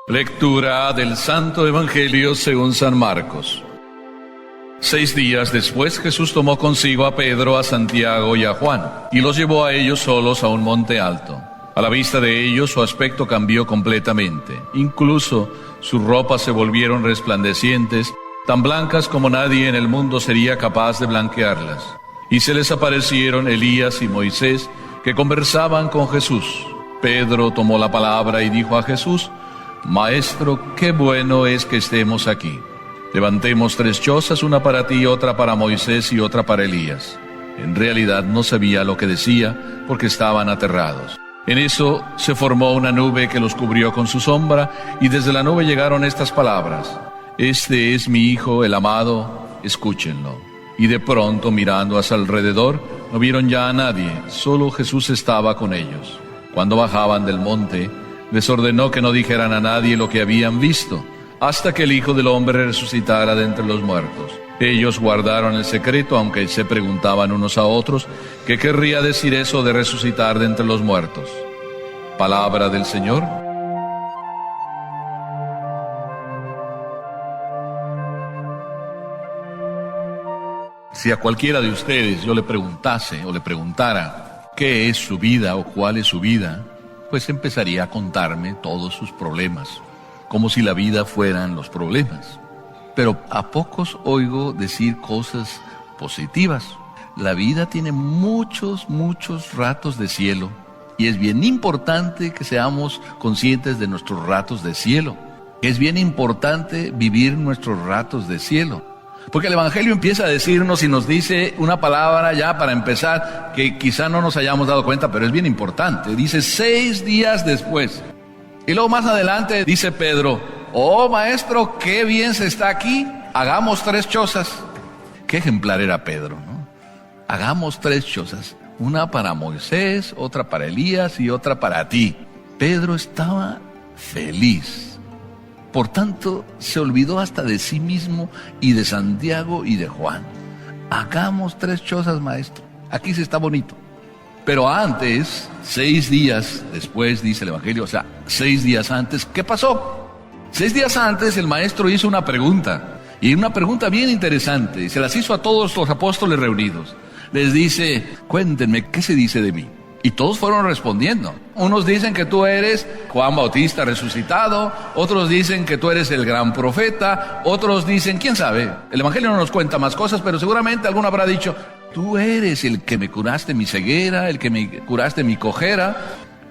Lectura del Santo Evangelio según San Marcos. 6 días después Jesús tomó consigo a Pedro, a Santiago y a Juan, y los llevó a ellos solos a un monte alto. A la vista de ellos su aspecto cambió completamente. Incluso sus ropas se volvieron resplandecientes, tan blancas como nadie en el mundo sería capaz de blanquearlas. Y se les aparecieron Elías y Moisés, que conversaban con Jesús. Pedro tomó la palabra y dijo a Jesús: Maestro, qué bueno es que estemos aquí. Levantemos 3 chozas, una para ti, otra para Moisés y otra para Elías. En realidad no sabía lo que decía, porque estaban aterrados. En eso se formó una nube que los cubrió con su sombra, y desde la nube llegaron estas palabras: Este es mi Hijo, el amado, escúchenlo. Y de pronto, mirando hacia alrededor, no vieron ya a nadie, solo Jesús estaba con ellos. Cuando bajaban del monte, les ordenó que no dijeran a nadie lo que habían visto, hasta que el Hijo del Hombre resucitara de entre los muertos. Ellos guardaron el secreto, aunque se preguntaban unos a otros qué querría decir eso de resucitar de entre los muertos. Palabra del Señor. Si a cualquiera de ustedes yo le preguntase o le preguntara qué es su vida o cuál es su vida, pues empezaría a contarme todos sus problemas, como si la vida fueran los problemas. Pero a pocos oigo decir cosas positivas. La vida tiene muchos ratos de cielo, y es bien importante que seamos conscientes de nuestros ratos de cielo. Es bien importante vivir nuestros ratos de cielo. Porque el Evangelio empieza a decirnos y nos dice una palabra ya para empezar que quizá no nos hayamos dado cuenta, pero es bien importante. Dice 6 días después. Y luego más adelante dice Pedro: Oh, maestro, qué bien se está aquí. Hagamos 3 chozas. Qué ejemplar era Pedro, ¿no? Hagamos 3 chozas. Una para Moisés, otra para Elías y otra para ti. Pedro estaba feliz. Por tanto, se olvidó hasta de sí mismo y de Santiago y de Juan. Hagamos 3 chozas, maestro. Aquí se está bonito. Pero antes, 6 días después, dice el Evangelio, o sea, 6 días antes, ¿qué pasó? 6 días antes el maestro hizo una pregunta, y una pregunta bien interesante, y se las hizo a todos los apóstoles reunidos. Les dice: cuéntenme, ¿qué se dice de mí? Y todos fueron respondiendo. Unos dicen que tú eres Juan Bautista resucitado, otros dicen que tú eres el gran profeta, otros dicen, quién sabe, el Evangelio no nos cuenta más cosas, pero seguramente alguno habrá dicho: tú eres el que me curaste mi ceguera, el que me curaste mi cojera.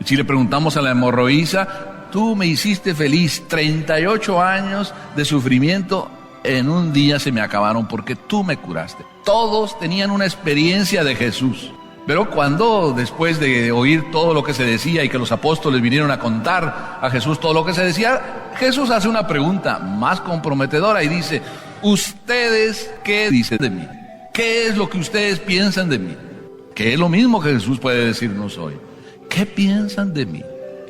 Si le preguntamos a la hemorroísa: tú me hiciste feliz, 38 años de sufrimiento en un día se me acabaron porque tú me curaste. Todos tenían una experiencia de Jesús. Pero cuando, después de oír todo lo que se decía y que los apóstoles vinieron a contar a Jesús todo lo que se decía, Jesús hace una pregunta más comprometedora y dice: ¿ustedes qué dicen de mí? ¿Qué es lo que ustedes piensan de mí? Que es lo mismo que Jesús puede decirnos hoy. ¿Qué piensan de mí?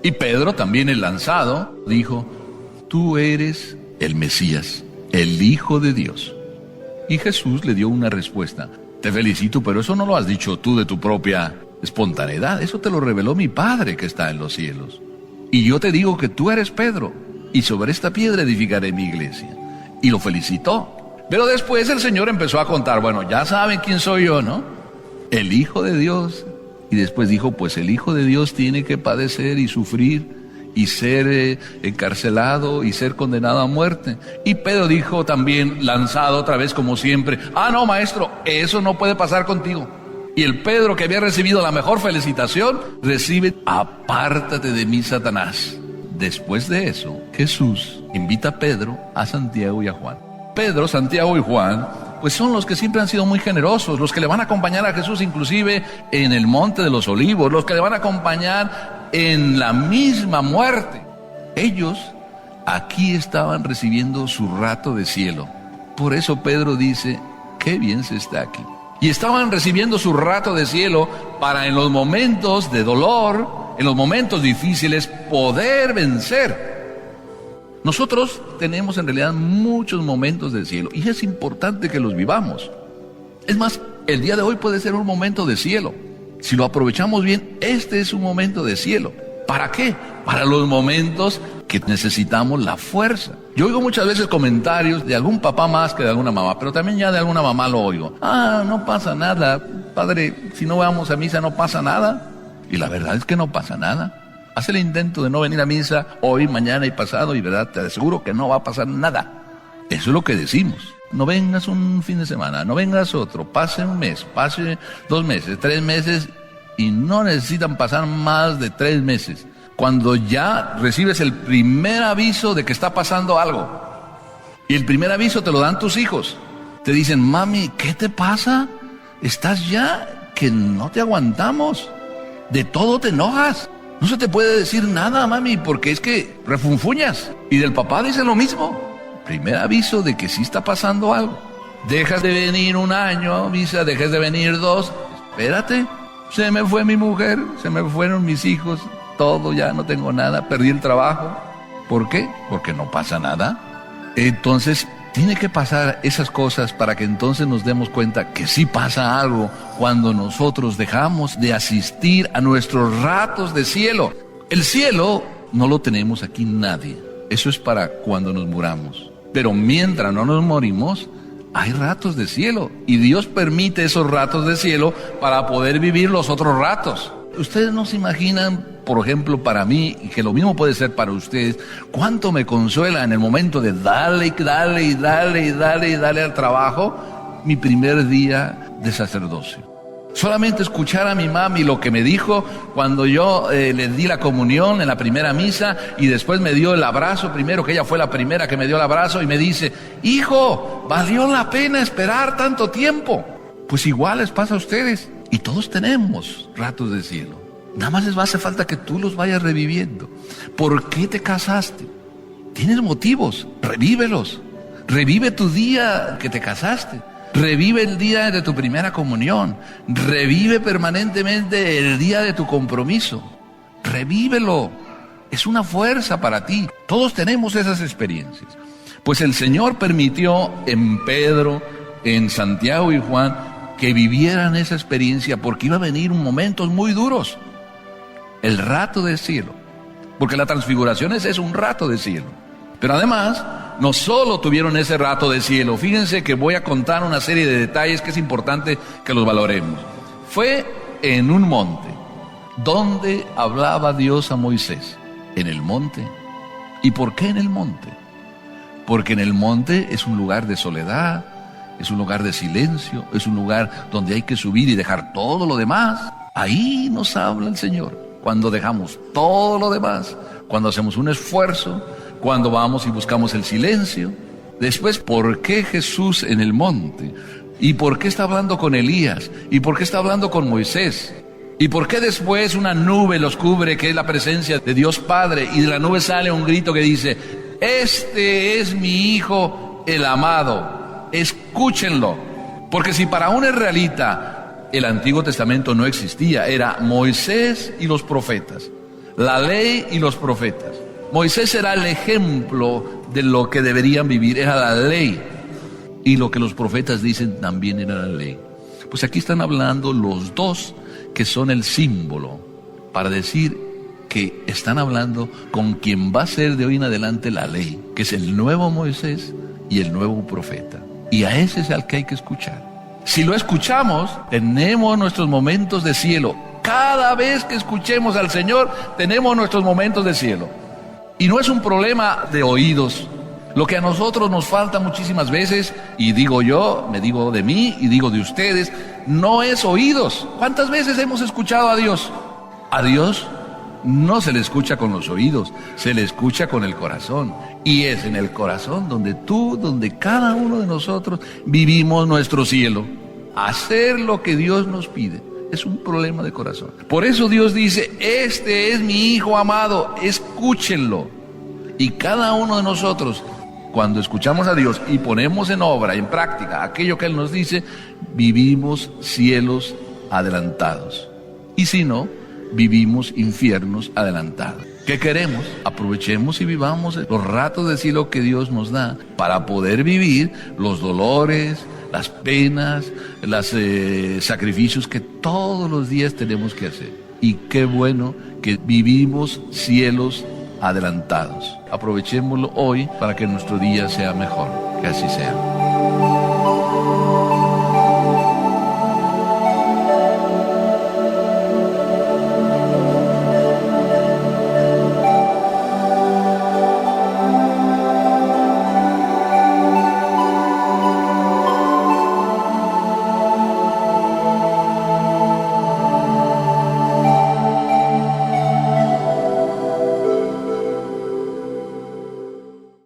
Y Pedro, también el lanzado, dijo: tú eres el Mesías, el Hijo de Dios. Y Jesús le dio una respuesta: te felicito, pero eso no lo has dicho tú de tu propia espontaneidad. Eso te lo reveló mi Padre que está en los cielos. Y yo te digo que tú eres Pedro, y sobre esta piedra edificaré mi iglesia. Y lo felicitó. Pero después el Señor empezó a contar: bueno, ya saben quién soy yo, ¿no? El Hijo de Dios. Y después dijo: pues el Hijo de Dios tiene que padecer y sufrir y ser encarcelado y ser condenado a muerte. Y Pedro dijo también, lanzado otra vez como siempre: no, maestro, eso no puede pasar contigo. Y el Pedro, que había recibido la mejor felicitación, recibe: apártate de mí, Satanás. Después de eso, Jesús invita a Pedro, a Santiago y a Juan. Pedro, Santiago y Juan, pues son los que siempre han sido muy generosos, los que le van a acompañar a Jesús inclusive en el Monte de los Olivos, los que le van a acompañar en la misma muerte. Ellos aquí estaban recibiendo su rato de cielo. Por eso Pedro dice: qué bien se está aquí. Y estaban recibiendo su rato de cielo para, en los momentos de dolor, en los momentos difíciles, poder vencer. Nosotros tenemos en realidad muchos momentos de cielo, y es importante que los vivamos. Es más, el día de hoy puede ser un momento de cielo. Si lo aprovechamos bien, este es un momento de cielo. ¿Para qué? Para los momentos que necesitamos la fuerza. Yo oigo muchas veces comentarios de algún papá más que de alguna mamá, pero también ya de alguna mamá lo oigo. No pasa nada, padre, si no vamos a misa no pasa nada. Y la verdad es que no pasa nada. Haz el intento de no venir a misa hoy, mañana y pasado y verdad, te aseguro que no va a pasar nada. Eso es lo que decimos. No vengas un fin de semana, no vengas otro, pase un mes, pase 2 meses, 3 meses y no necesitan pasar más de 3 meses. Cuando ya recibes el primer aviso de que está pasando algo. Y el primer aviso te lo dan tus hijos. Te dicen, mami, ¿qué te pasa? Estás ya que no te aguantamos. De todo te enojas. No se te puede decir nada, mami, porque es que refunfuñas. Y del papá dice lo mismo. Primer aviso de que sí está pasando algo. Dejas de venir 1 año a misa, dejas de venir 2. Espérate, se me fue mi mujer, se me fueron mis hijos, todo, ya no tengo nada, perdí el trabajo. ¿Por qué? Porque no pasa nada. Entonces, tiene que pasar esas cosas para que entonces nos demos cuenta que sí pasa algo cuando nosotros dejamos de asistir a nuestros ratos de cielo. El cielo no lo tenemos aquí nadie. Eso es para cuando nos muramos. Pero mientras no nos morimos, hay ratos de cielo. Y Dios permite esos ratos de cielo para poder vivir los otros ratos. Ustedes no se imaginan, por ejemplo, para mí, y que lo mismo puede ser para ustedes, cuánto me consuela en el momento de darle al trabajo, mi primer día de sacerdocio. Solamente escuchar a mi mami lo que me dijo cuando yo le di la comunión en la primera misa y después me dio el abrazo primero, que ella fue la primera que me dio el abrazo y me dice, hijo, valió la pena esperar tanto tiempo. Pues igual les pasa a ustedes y todos tenemos ratos de cielo. Nada más les hace falta que tú los vayas reviviendo. ¿Por qué te casaste? Tienes motivos, revívelos. Revive tu día que te casaste. Revive el día de tu primera comunión. Revive permanentemente el día de tu compromiso. Revívelo. Es una fuerza para ti. Todos tenemos esas experiencias. Pues el Señor permitió en Pedro, en Santiago y Juan que vivieran esa experiencia porque iba a venir momentos muy duros. El rato del cielo. Porque la transfiguración es un rato de cielo. Pero además, no solo tuvieron ese rato de cielo. Fíjense que voy a contar una serie de detalles que es importante que los valoremos. Fue en un monte. ¿Dónde hablaba Dios a Moisés? En el monte. ¿Y por qué en el monte? Porque en el monte es un lugar de soledad, es un lugar de silencio, es un lugar donde hay que subir y dejar todo lo demás. Ahí nos habla el Señor. Cuando dejamos todo lo demás, cuando hacemos un esfuerzo, cuando vamos y buscamos el silencio. Después, ¿por qué Jesús en el monte? ¿Y por qué está hablando con Elías? ¿Y por qué está hablando con Moisés? ¿Y por qué después una nube los cubre, que es la presencia de Dios Padre? Y de la nube sale un grito que dice, este es mi Hijo, el amado, escúchenlo. Porque si para un israelita el Antiguo Testamento no existía, era Moisés y los profetas, la ley y los profetas. Moisés era el ejemplo de lo que deberían vivir, era la ley. Y lo que los profetas dicen también era la ley. Pues aquí están hablando los dos que son el símbolo para decir que están hablando con quien va a ser de hoy en adelante la ley, que es el nuevo Moisés y el nuevo profeta. Y a ese es al que hay que escuchar. Si lo escuchamos, tenemos nuestros momentos de cielo. Cada vez que escuchemos al Señor, tenemos nuestros momentos de cielo. Y no es un problema de oídos. Lo que a nosotros nos falta muchísimas veces, y digo yo, me digo de mí y digo de ustedes, no es oídos. ¿Cuántas veces hemos escuchado a Dios? A Dios no se le escucha con los oídos, se le escucha con el corazón. Y es en el corazón donde cada uno de nosotros vivimos nuestro cielo. Hacer lo que Dios nos pide es un problema de corazón. Por eso Dios dice, este es mi Hijo amado, escúchenlo. Y cada uno de nosotros, cuando escuchamos a Dios y ponemos en obra, en práctica, aquello que Él nos dice, vivimos cielos adelantados. Y si no, vivimos infiernos adelantados. ¿Qué queremos? Aprovechemos y vivamos los ratos de cielo que Dios nos da para poder vivir los dolores, las penas, los sacrificios que todos los días tenemos que hacer. y qué bueno que vivimos cielos adelantados. Aprovechémoslo hoy para que nuestro día sea mejor. Que así sea.